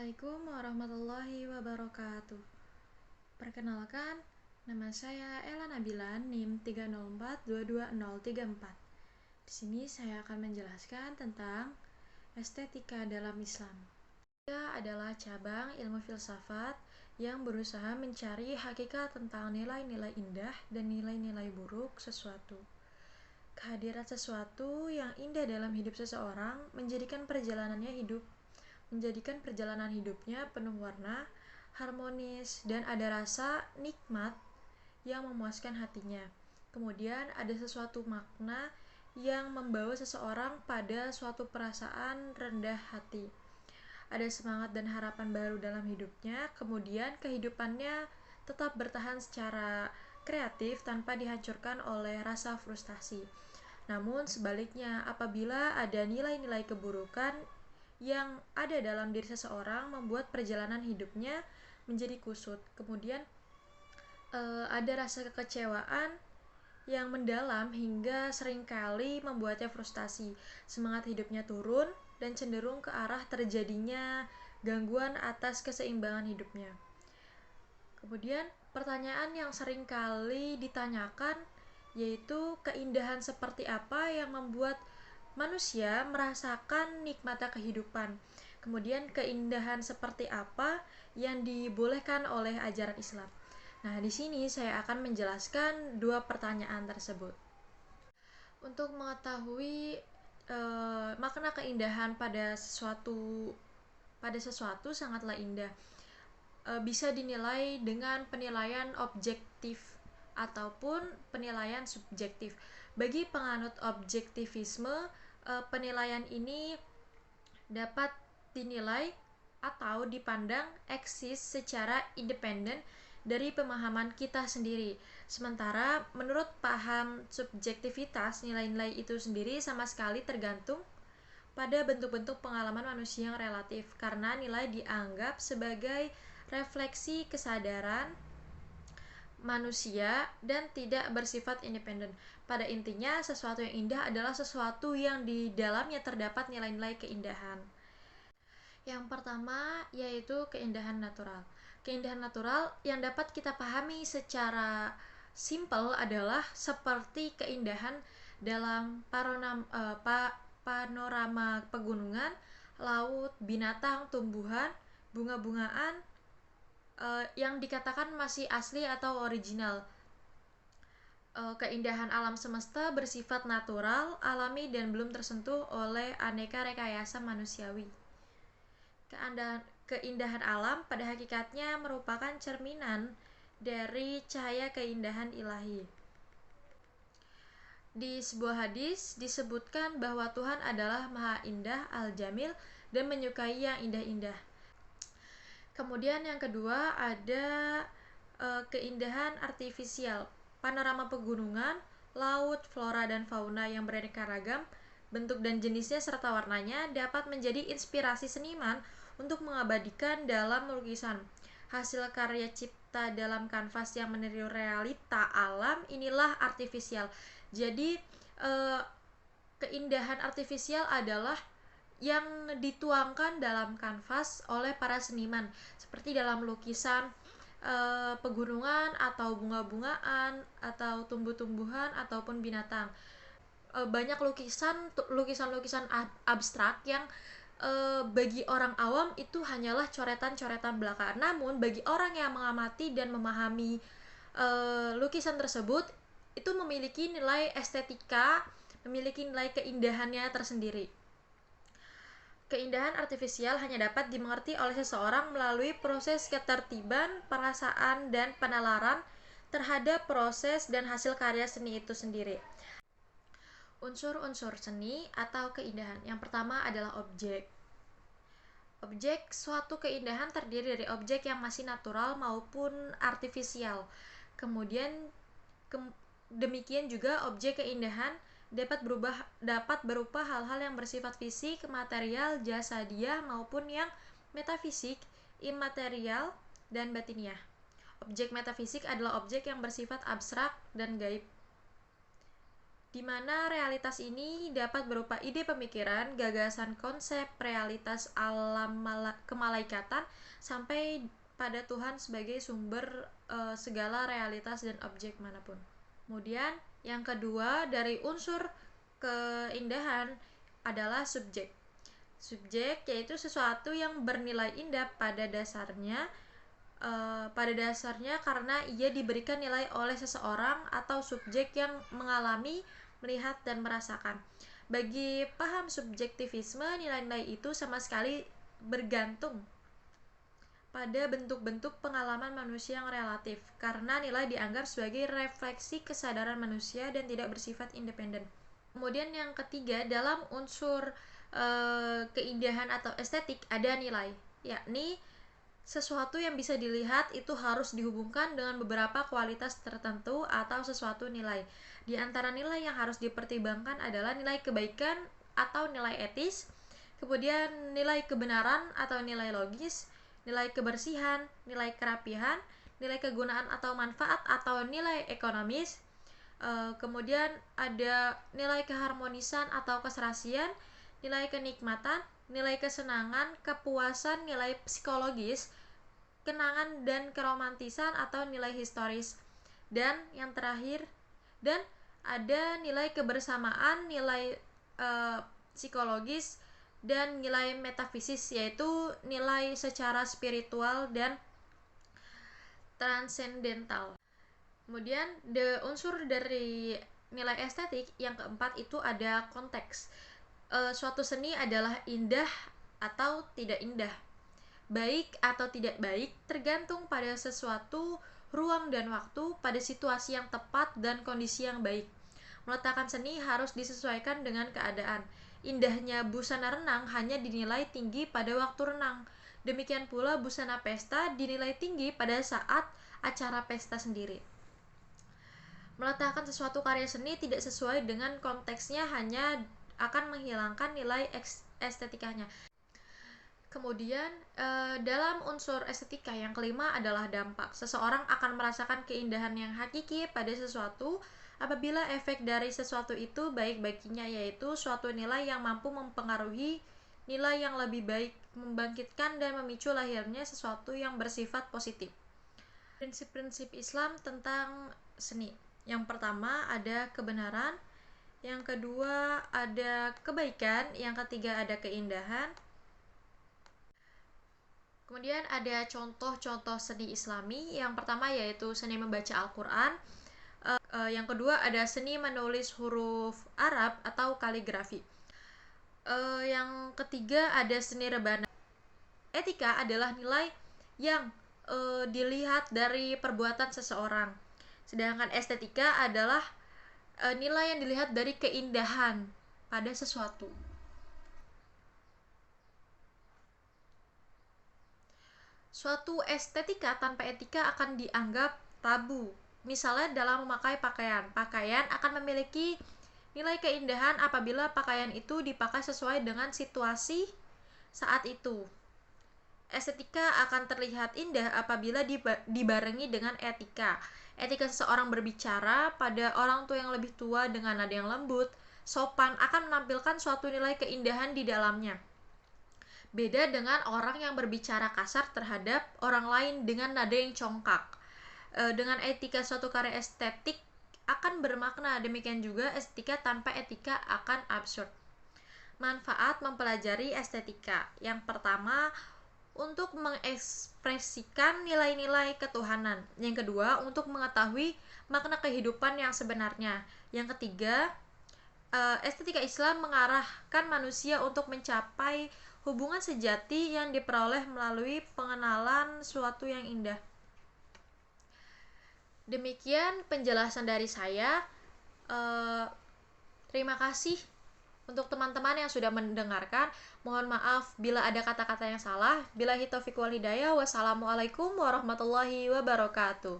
Assalamualaikum warahmatullahi wabarakatuh. Perkenalkan, nama saya Ella Nabila, NIM 304220034. Di sini saya akan menjelaskan tentang estetika dalam Islam. Estetika adalah cabang ilmu filsafat yang berusaha mencari hakikat tentang nilai-nilai indah dan nilai-nilai buruk sesuatu. Kehadiran sesuatu yang indah dalam hidup seseorang menjadikan perjalanan hidupnya penuh warna, harmonis, dan ada rasa nikmat yang memuaskan hatinya. Kemudian ada sesuatu makna yang membawa seseorang pada suatu perasaan rendah hati. Ada semangat dan harapan baru dalam hidupnya, kemudian kehidupannya tetap bertahan secara kreatif tanpa dihancurkan oleh rasa frustasi. Namun sebaliknya, apabila ada nilai-nilai keburukan yang ada dalam diri seseorang membuat perjalanan hidupnya menjadi kusut. Kemudian ada rasa kekecewaan yang mendalam hingga seringkali membuatnya frustasi. Semangat hidupnya turun dan cenderung ke arah terjadinya gangguan atas keseimbangan hidupnya. Kemudian pertanyaan yang seringkali ditanyakan yaitu keindahan seperti apa yang membuat manusia merasakan nikmatnya kehidupan. Kemudian keindahan seperti apa yang dibolehkan oleh ajaran Islam. Nah, di sini saya akan menjelaskan dua pertanyaan tersebut. Untuk mengetahui makna keindahan pada sesuatu sangatlah indah. Bisa dinilai dengan penilaian objektif ataupun penilaian subjektif. Bagi penganut objektivisme, penilaian ini dapat dinilai atau dipandang eksis secara independen dari pemahaman kita sendiri. Sementara menurut paham subjektivitas, nilai-nilai itu sendiri sama sekali tergantung pada bentuk-bentuk pengalaman manusia yang relatif, karena nilai dianggap sebagai refleksi kesadaran manusia dan tidak bersifat independen. Pada intinya, sesuatu yang indah adalah sesuatu yang di dalamnya terdapat nilai-nilai keindahan. Yang pertama yaitu keindahan natural. Keindahan natural yang dapat kita pahami secara simpel adalah seperti keindahan dalam panorama pegunungan, laut, binatang, tumbuhan, bunga-bungaan yang dikatakan masih asli atau original. Keindahan alam semesta bersifat natural, alami, dan belum tersentuh oleh aneka rekayasa manusiawi. Keindahan alam pada hakikatnya merupakan cerminan dari cahaya keindahan ilahi. Di sebuah hadis disebutkan bahwa Tuhan adalah Maha Indah, Al-Jamil, dan menyukai yang indah-indah. Kemudian yang kedua ada keindahan artifisial. Panorama pegunungan, laut, flora dan fauna yang beraneka ragam, bentuk dan jenisnya serta warnanya dapat menjadi inspirasi seniman untuk mengabadikan dalam lukisan. Hasil karya cipta dalam kanvas yang meniru realita alam inilah artifisial. Jadi keindahan artifisial adalah yang dituangkan dalam kanvas oleh para seniman, seperti dalam lukisan pegunungan atau bunga-bungaan atau tumbuh-tumbuhan ataupun binatang. Banyak lukisan abstrak yang bagi orang awam itu hanyalah coretan-coretan belaka. Namun bagi orang yang mengamati dan memahami lukisan tersebut itu memiliki nilai estetika, memiliki nilai keindahannya tersendiri. Keindahan artifisial hanya dapat dimengerti oleh seseorang melalui proses ketertiban, perasaan, dan penalaran terhadap proses dan hasil karya seni itu sendiri. Unsur-unsur seni atau keindahan. Yang pertama adalah objek. Objek suatu keindahan terdiri dari objek yang masih natural maupun artifisial. Kemudian demikian juga objek keindahan dapat berupa hal-hal yang bersifat fisik, material, jasadiah maupun yang metafisik, imaterial, dan batiniah. Objek metafisik adalah objek yang bersifat abstrak dan gaib. di mana realitas ini dapat berupa ide pemikiran, gagasan konsep, realitas alam kemalaikatan, sampai pada Tuhan sebagai sumber segala realitas dan objek manapun. Kemudian yang kedua dari unsur keindahan adalah subjek. Subjek yaitu sesuatu yang bernilai indah pada dasarnya karena ia diberikan nilai oleh seseorang atau subjek yang mengalami, melihat, dan merasakan. Bagi paham subjektivisme, nilai-nilai itu sama sekali bergantung pada bentuk-bentuk pengalaman manusia yang relatif, karena nilai dianggap sebagai refleksi kesadaran manusia dan tidak bersifat independen. Kemudian yang ketiga, dalam unsur keindahan atau estetik ada nilai, yakni sesuatu yang bisa dilihat itu harus dihubungkan dengan beberapa kualitas tertentu atau sesuatu nilai. Di antara nilai yang harus dipertimbangkan adalah nilai kebaikan atau nilai etis, kemudian nilai kebenaran atau nilai logis, nilai kebersihan, nilai kerapihan, nilai kegunaan atau manfaat atau nilai ekonomis, kemudian ada nilai keharmonisan atau keserasian, nilai kenikmatan, nilai kesenangan, kepuasan, nilai psikologis, kenangan dan keromantisan atau nilai historis. Dan yang terakhir, dan ada nilai kebersamaan, nilai psikologis, dan nilai metafisis, yaitu nilai secara spiritual dan transendental. Kemudian unsur dari nilai estetik yang keempat itu ada konteks. Suatu seni adalah indah atau tidak indah, baik atau tidak baik, tergantung pada sesuatu, ruang dan waktu, pada situasi yang tepat dan kondisi yang baik. Meletakkan seni harus disesuaikan dengan keadaan. Indahnya busana renang hanya dinilai tinggi pada waktu renang. Demikian pula busana pesta dinilai tinggi pada saat acara pesta sendiri. Meletakkan sesuatu karya seni tidak sesuai dengan konteksnya hanya akan menghilangkan nilai estetikanya. Kemudian dalam unsur estetika yang kelima adalah dampak. Seseorang akan merasakan keindahan yang hakiki pada sesuatu apabila efek dari sesuatu itu baik baginya, yaitu suatu nilai yang mampu mempengaruhi nilai yang lebih baik, membangkitkan dan memicu lahirnya sesuatu yang bersifat positif. Prinsip-prinsip Islam tentang seni. Yang pertama ada kebenaran, yang kedua ada kebaikan, yang ketiga ada keindahan. Kemudian ada contoh-contoh seni Islami. Yang pertama yaitu seni membaca Al-Quran. Yang kedua ada seni menulis huruf Arab atau kaligrafi. Yang ketiga ada seni rebana. Etika adalah nilai yang dilihat dari perbuatan seseorang. Sedangkan estetika adalah nilai yang dilihat dari keindahan pada sesuatu. Suatu estetika tanpa etika akan dianggap tabu. Misalnya dalam memakai pakaian. Pakaian akan memiliki nilai keindahan apabila pakaian itu dipakai sesuai dengan situasi saat itu. Estetika akan terlihat indah apabila dibarengi dengan etika. Etika seseorang berbicara pada orang tua yang lebih tua dengan nada yang lembut, sopan, akan menampilkan suatu nilai keindahan di dalamnya. Beda dengan orang yang berbicara kasar terhadap orang lain dengan nada yang congkak. Dengan etika suatu karya estetik akan bermakna, demikian juga estetika tanpa etika akan absurd. Manfaat mempelajari estetika. Yang pertama, untuk mengekspresikan nilai-nilai ketuhanan. Yang kedua, untuk mengetahui makna kehidupan yang sebenarnya. Yang ketiga, estetika Islam mengarahkan manusia untuk mencapai hubungan sejati yang diperoleh melalui pengenalan suatu yang indah. Demikian penjelasan dari saya. Terima kasih untuk teman-teman yang sudah mendengarkan. Mohon maaf bila ada kata-kata yang salah. Billahi taufiq wal hidayah. Wassalamualaikum warahmatullahi wabarakatuh.